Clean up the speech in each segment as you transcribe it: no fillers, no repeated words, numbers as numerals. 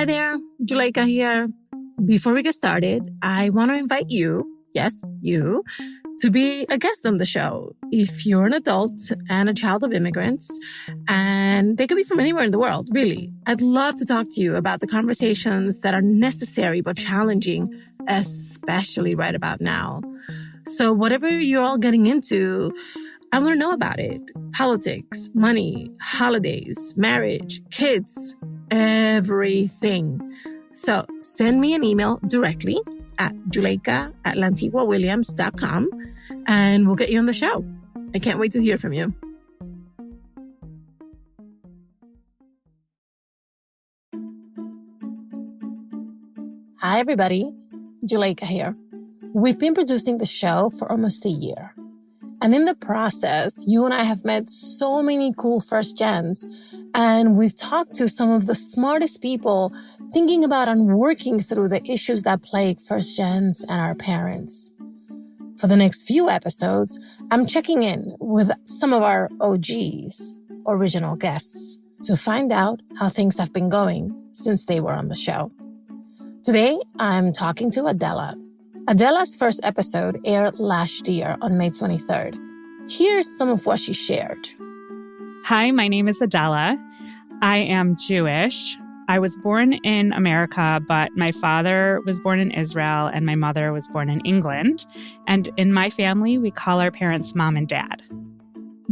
Hi there, Juleka here. Before we get started, I want to invite you, yes, you, to be a guest on the show. If you're an adult and a child of immigrants, and they could be from anywhere in the world, really, I'd love to talk to you about the conversations that are necessary but challenging, especially right about now. So whatever you're all getting into, I want to know about it. Politics, money, holidays, marriage, kids, everything. So send me an email directly at juleka@lantiguawilliams.com and we'll get you on the show. I can't wait to hear from you. Hi, everybody. Juleka here. We've been producing the show for almost a year. And in the process, you and I have met so many cool first gens, and we've talked to some of the smartest people thinking about and working through the issues that plague first gens and our parents. For the next few episodes, I'm checking in with some of our OGs, original guests, to find out how things have been going since they were on the show. Today, I'm talking to Adela. Adela's first episode aired last year on May 23rd. Here's some of what she shared. Hi, my name is Adela. I am Jewish. I was born in America, but my father was born in Israel and my mother was born in England. And in my family, we call our parents mom and dad.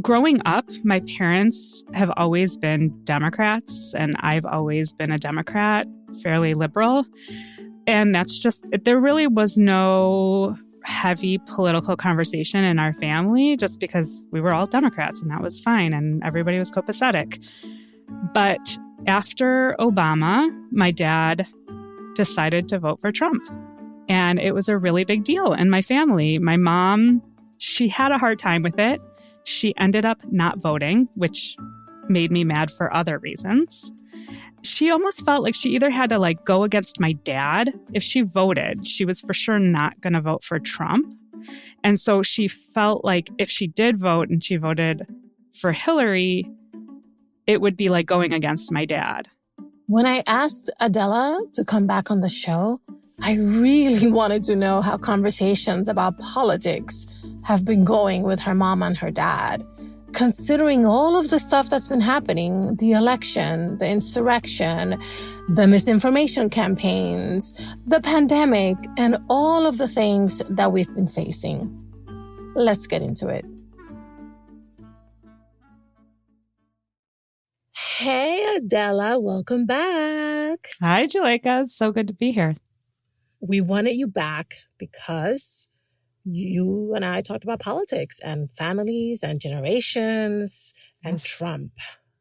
Growing up, my parents have always been Democrats, and I've always been a Democrat, fairly liberal. And that's just, there really was no heavy political conversation in our family just because we were all Democrats and that was fine and everybody was copacetic. But after Obama, my dad decided to vote for Trump. And it was a really big deal in my family. My mom, she had a hard time with it. She ended up not voting, which made me mad for other reasons. She almost felt like she either had to go against my dad. If she voted, she was for sure not going to vote for Trump. And so she felt like if she did vote and she voted for Hillary, it would be like going against my dad. When I asked Adela to come back on the show, I really wanted to know how conversations about politics have been going with her mom and her dad. Considering all of the stuff that's been happening, the election, the insurrection, the misinformation campaigns, the pandemic, and all of the things that we've been facing. Let's get into it. Hey, Adela, welcome back. Hi, Juleka. It's so good to be here. We wanted you back because you and I talked about politics and families and generations and Trump.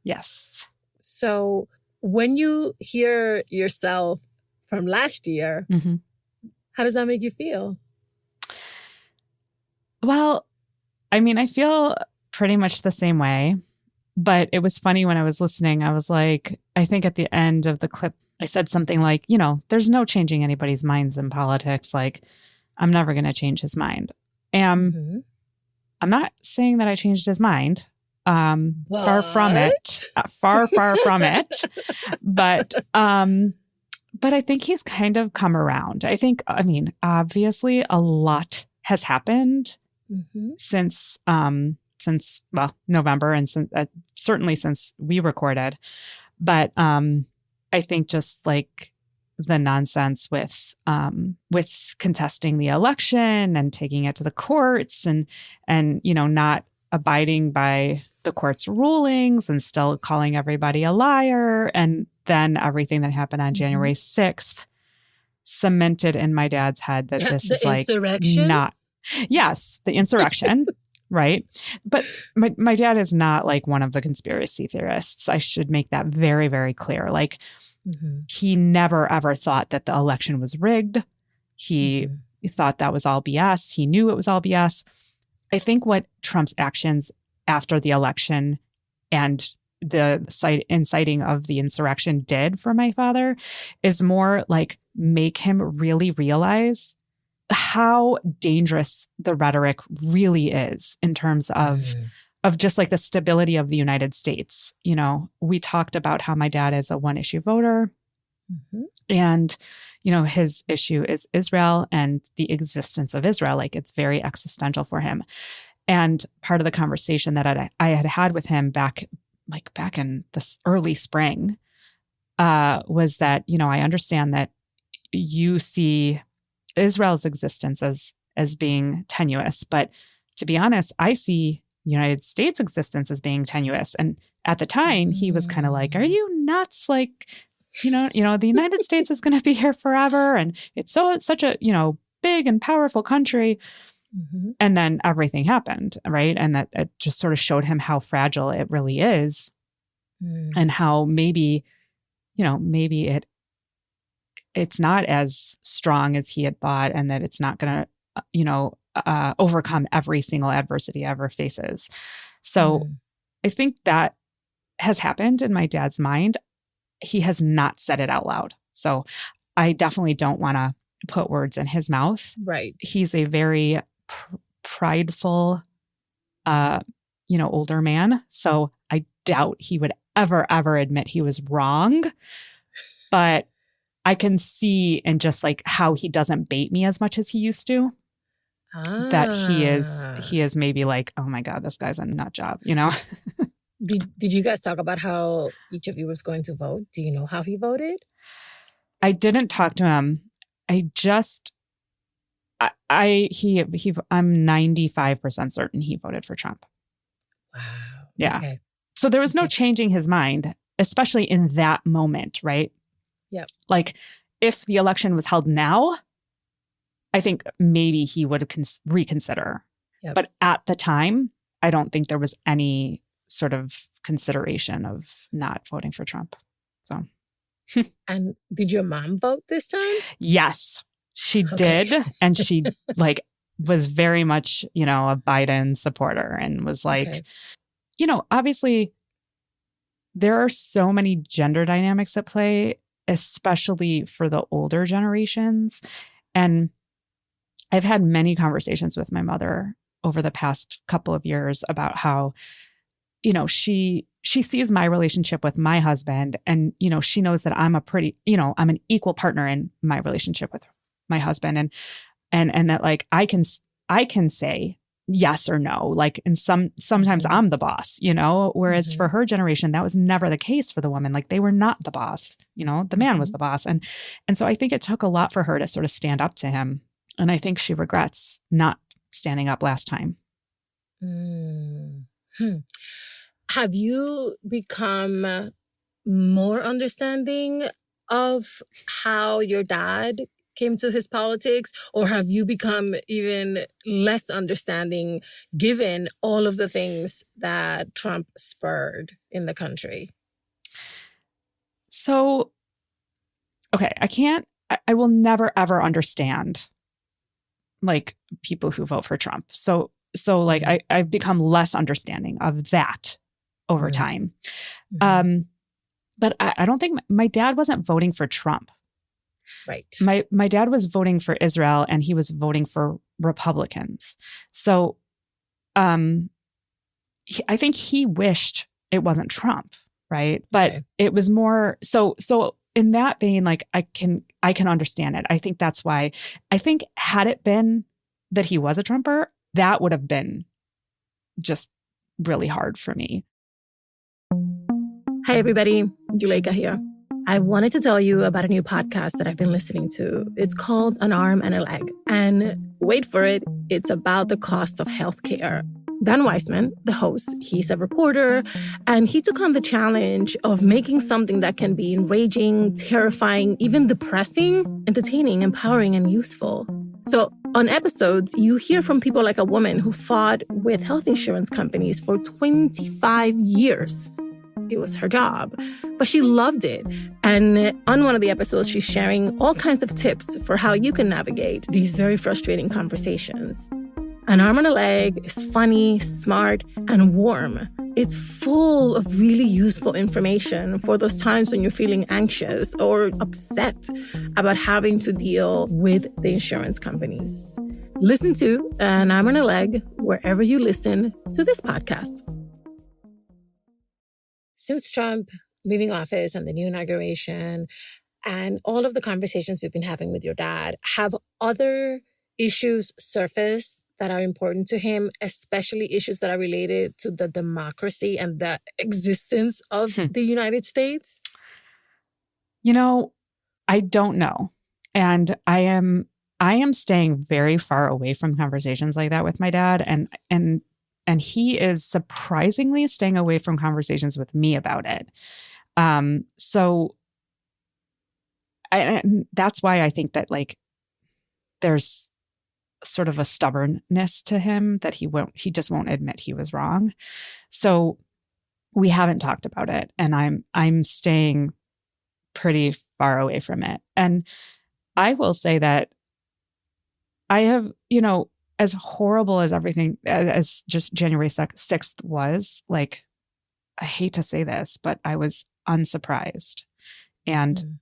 Yes. So when you hear yourself from last year, how does that make you feel? Well, I mean, I feel pretty much the same way. But it was funny when I was listening. I was like, I think at the end of the clip, I said something like, there's no changing anybody's minds in politics. I'm never going to change his mind. And I'm not saying that I changed his mind. Far from it. Far from it. But I think he's kind of come around. Obviously a lot has happened since November and certainly since we recorded. But I think just the nonsense with contesting the election and taking it to the courts and not abiding by the court's rulings and still calling everybody a liar, and then everything that happened on January 6th cemented in my dad's head that this is insurrection? The insurrection. Right. But my dad is not one of the conspiracy theorists. I should make that very, very clear. He never, ever thought that the election was rigged. He thought that was all BS. He knew it was all BS. I think what Trump's actions after the election and the inciting of the insurrection did for my father is more make him really realize how dangerous the rhetoric really is in terms of just the stability of the United States. We talked about how my dad is a one-issue voter. Mm-hmm. And, his issue is Israel and the existence of Israel. Like, it's very existential for him. And part of the conversation that I had with him back in the early spring was that, I understand that you see Israel's existence as being tenuous, but to be honest, I see United States existence as being tenuous. And at the time, he was kind of like, "Are you nuts? Like, the United States is going to be here forever, and it's such a big and powerful country." Mm-hmm. And then everything happened, right? And that it just sort of showed him how fragile it really is, and how maybe it's not as strong as he had thought, and that it's not going to overcome every single adversity ever faces. So I think that has happened in my dad's mind. He has not said it out loud. So I definitely don't want to put words in his mouth. Right. He's a very prideful, older man. So I doubt he would ever admit he was wrong. But I can see in just like how he doesn't bait me as much as he used to. That he is maybe like, "Oh my God, this guy's a nut job," Did you guys talk about how each of you was going to vote? Do you know how he voted? I didn't talk to him. I'm 95% certain he voted for Trump. Wow. Yeah. Okay. So there was no changing his mind, especially in that moment, right? Yeah. Like, if the election was held now, I think maybe he would reconsider. Yep. But at the time, I don't think there was any sort of consideration of not voting for Trump. So. And did your mom vote this time? Yes, she did. And she was very much, a Biden supporter, and was like, obviously there are so many gender dynamics at play, especially for the older generations. And I've had many conversations with my mother over the past couple of years about how, she sees my relationship with my husband, and, she knows that I'm I'm an equal partner in my relationship with my husband. And that like, I can say yes or no, like, and sometimes I'm the boss, whereas for her generation, that was never the case for the woman. Like, they were not the boss, the man was the boss. And so I think it took a lot for her to sort of stand up to him. And I think she regrets not standing up last time. Have you become more understanding of how your dad came to his politics, or have you become even less understanding given all of the things that Trump spurred in the country? So, okay, I will never, ever understand like people who vote for Trump. So like I've become less understanding of that over time. But I don't think my dad wasn't voting for Trump. Right. My dad was voting for Israel, and he was voting for Republicans. So I think he wished it wasn't Trump, right? But it was more so in that vein, like I can understand it. I think that's why had it been that he was a Trumper, that would have been just really hard for me. Hi, everybody. Juleka here. I wanted to tell you about a new podcast that I've been listening to. It's called An Arm and a Leg. And wait for it, it's about the cost of healthcare. Dan Weissman, the host, he's a reporter, and he took on the challenge of making something that can be enraging, terrifying, even depressing, entertaining, empowering, and useful. So on episodes, you hear from people like a woman who fought with health insurance companies for 25 years. It was her job, but she loved it. And on one of the episodes, she's sharing all kinds of tips for how you can navigate these very frustrating conversations. An Arm and a Leg is funny, smart, and warm. It's full of really useful information for those times when you're feeling anxious or upset about having to deal with the insurance companies. Listen to An Arm and a Leg wherever you listen to this podcast. Since Trump leaving office and the new inauguration, and all of the conversations you've been having with your dad, have other issues surfaced that are important to him, especially issues that are related to the democracy and the existence of the United States? I don't know. And I am staying very far away from conversations like that with my dad. And he is surprisingly staying away from conversations with me about it. And that's why I think that there's sort of a stubbornness to him that he just won't admit he was wrong. So we haven't talked about it, and I'm staying pretty far away from it. And I will say that I have, as horrible as everything, as just January 6th was, I hate to say this, but I was unsurprised. And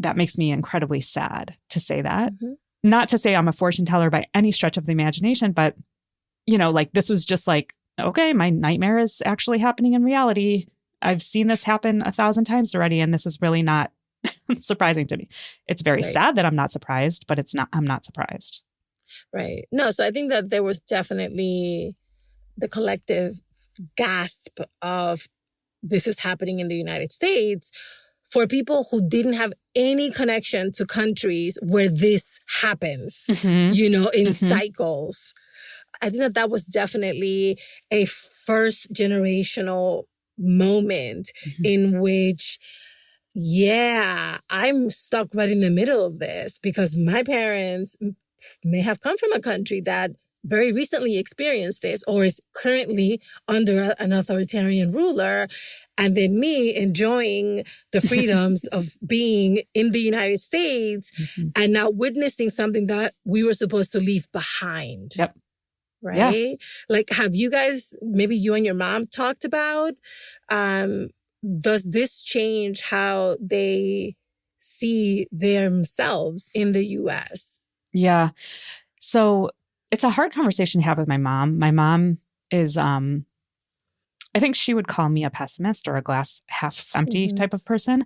that makes me incredibly sad to say that. Not to say I'm a fortune teller by any stretch of the imagination, but, this was just okay, my nightmare is actually happening in reality. I've seen this happen 1,000 times already, and this is really not surprising to me. It's very sad that I'm not surprised, but I'm not surprised. Right. No, so I think that there was definitely the collective gasp of this is happening in the United States for people who didn't have any connection to countries where this happens, in cycles. I think that was definitely a first generational moment in which, I'm stuck right in the middle of this because my parents may have come from a country that very recently experienced this or is currently under an authoritarian ruler. And then me enjoying the freedoms of being in the United States and now witnessing something that we were supposed to leave behind. Yep. Right? Yeah. Have you guys, maybe you and your mom talked about, does this change how they see themselves in the U.S.? Yeah. So it's a hard conversation to have with my mom. My mom is, I think she would call me a pessimist or a glass half empty type of person,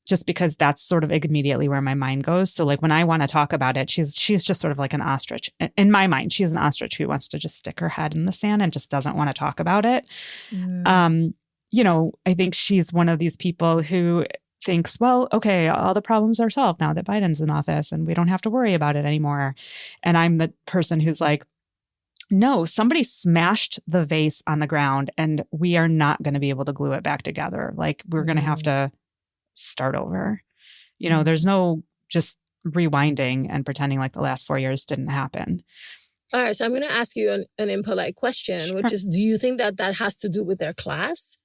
just because that's sort of immediately where my mind goes. So when I want to talk about it, she's just sort of like an ostrich. In my mind, she's an ostrich who wants to just stick her head in the sand and just doesn't want to talk about it. I think she's one of these people who thinks, well, okay, all the problems are solved now that Biden's in office and we don't have to worry about it anymore. And I'm the person who's like, no, somebody smashed the vase on the ground and we are not going to be able to glue it back together. We're going to have to start over. There's no just rewinding and pretending like the last 4 years didn't happen. All right. So I'm going to ask you an impolite question, which is, do you think that has to do with their class?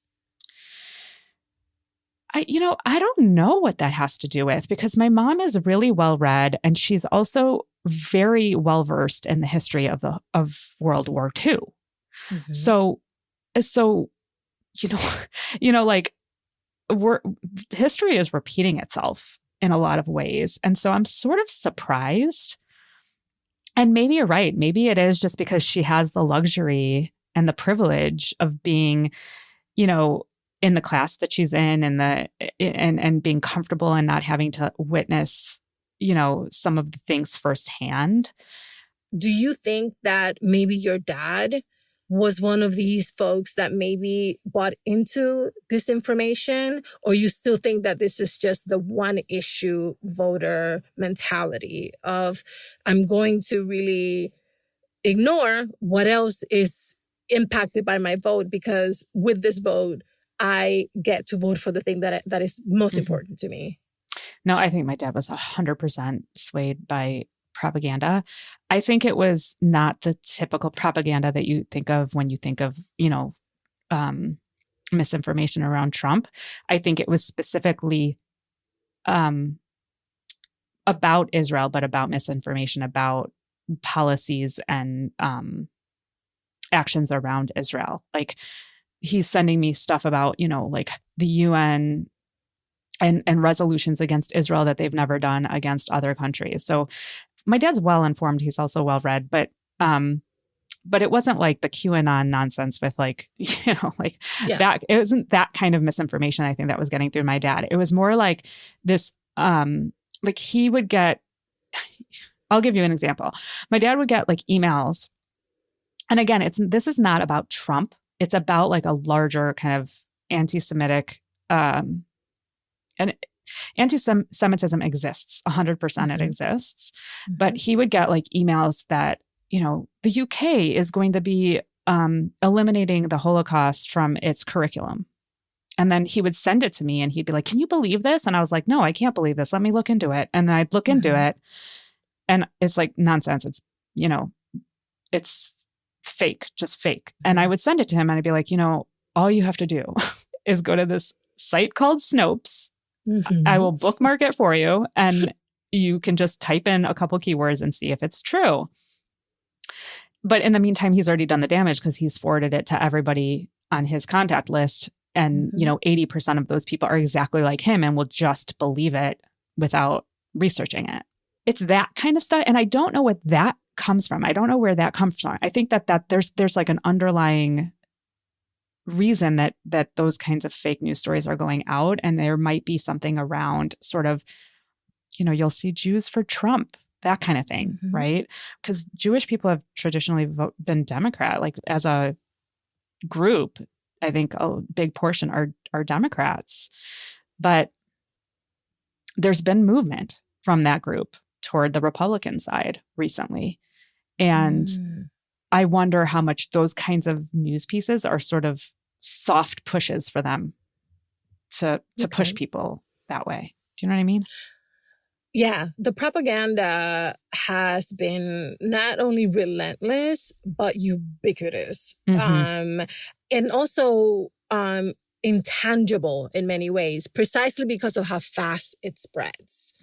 I don't know what that has to do with, because my mom is really well read and she's also very well versed in the history of World War II. So history is repeating itself in a lot of ways, and so I'm sort of surprised. And maybe you're right. Maybe it is just because she has the luxury and the privilege of being, in the class that she's in and being comfortable and not having to witness, some of the things firsthand. Do you think that maybe your dad was one of these folks that maybe bought into disinformation, or you still think that this is just the one issue voter mentality of, I'm going to really ignore what else is impacted by my vote because with this vote, I get to vote for the thing that is most important to me? No, I think my dad was 100% swayed by propaganda. I think it was not the typical propaganda that you think of when you think of, misinformation around Trump. I think it was specifically about Israel, but about misinformation, about policies and actions around Israel. He's sending me stuff about, the UN and resolutions against Israel that they've never done against other countries. So my dad's well informed. He's also well read, but but it wasn't like the QAnon nonsense with like, Yeah. that. It wasn't that kind of misinformation, I think, that was getting through my dad. It was more like this, like he would get, I'll give you an example. My dad would get like emails. And again, this is not about Trump. It's about like a larger kind of anti-Semitic, and anti-Semitism exists, 100% it exists. But he would get like emails that, the UK is going to be eliminating the Holocaust from its curriculum. And then he would send it to me and he'd be like, can you believe this? And I was like, no, I can't believe this. Let me look into it. And I'd look into it and it's like nonsense. It's, it's fake, just fake. And I would send it to him and I'd be like, all you have to do is go to this site called Snopes. I will bookmark it for you and you can just type in a couple keywords and see if it's true. But in the meantime, he's already done the damage because he's forwarded it to everybody on his contact list. And, 80% of those people are exactly like him and will just believe it without researching it. It's that kind of stuff. And I don't know what that comes from. I don't know where that comes from. I think that there's like an underlying reason that those kinds of fake news stories are going out. And there might be something around sort of, you'll see Jews for Trump, that kind of thing, right? Because Jewish people have traditionally been Democrat, like as a group. I think a big portion are Democrats, but there's been movement from that group toward the Republican side recently. And I wonder how much those kinds of news pieces are sort of soft pushes for them to push people that way. Do you know what I mean? Yeah, the propaganda has been not only relentless, but ubiquitous. And also intangible in many ways, precisely because of how fast it spreads.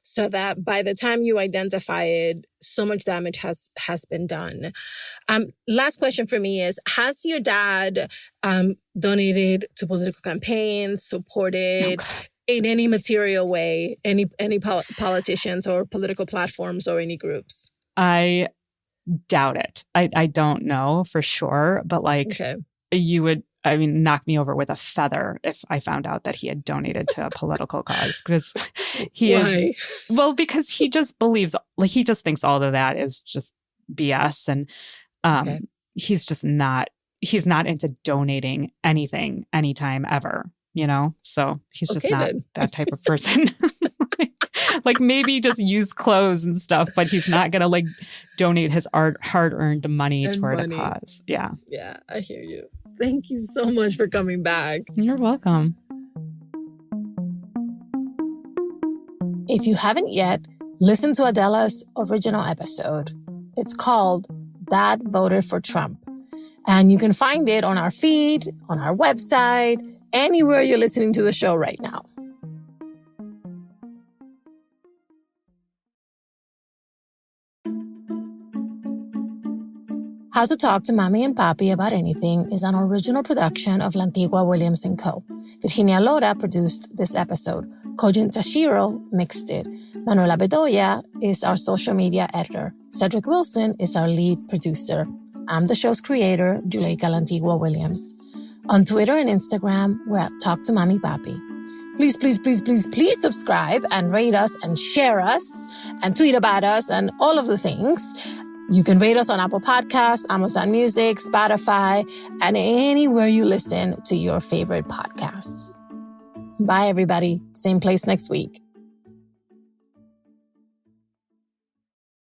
So that by the time you identify it, so much damage has been done. Last question for me is, has your dad donated to political campaigns, supported in any material way, any politicians or political platforms or any groups? I doubt it. I don't know for sure, but like you would, knock me over with a feather if I found out that he had donated to a political cause, because because he just believes, like he just thinks all of that is just BS. And he's not into donating anything anytime ever. So he's just not that type of person. Like maybe just use clothes and stuff, but he's not going to like donate his hard-earned money toward a cause. Yeah. Yeah, I hear you. Thank you so much for coming back. You're welcome. If you haven't yet, listen to Adela's original episode. It's called Dad Voted for Trump. And you can find it on our feed, on our website, anywhere you're listening to the show right now. How to Talk to Mamí and Papí About Anything is an original production of Lantigua Williams & Co. Virginia Lora produced this episode. Kojin Tashiro mixed it. Manuela Bedoya is our social media editor. Cedric Wilson is our lead producer. I'm the show's creator, Juleka Lantigua Williams. On Twitter and Instagram, we're at Talk to Mamí Papí. Please, please, please, please, please subscribe and rate us and share us and tweet about us and all of the things. You can rate us on Apple Podcasts, Amazon Music, Spotify, and anywhere you listen to your favorite podcasts. Bye, everybody. Same place next week.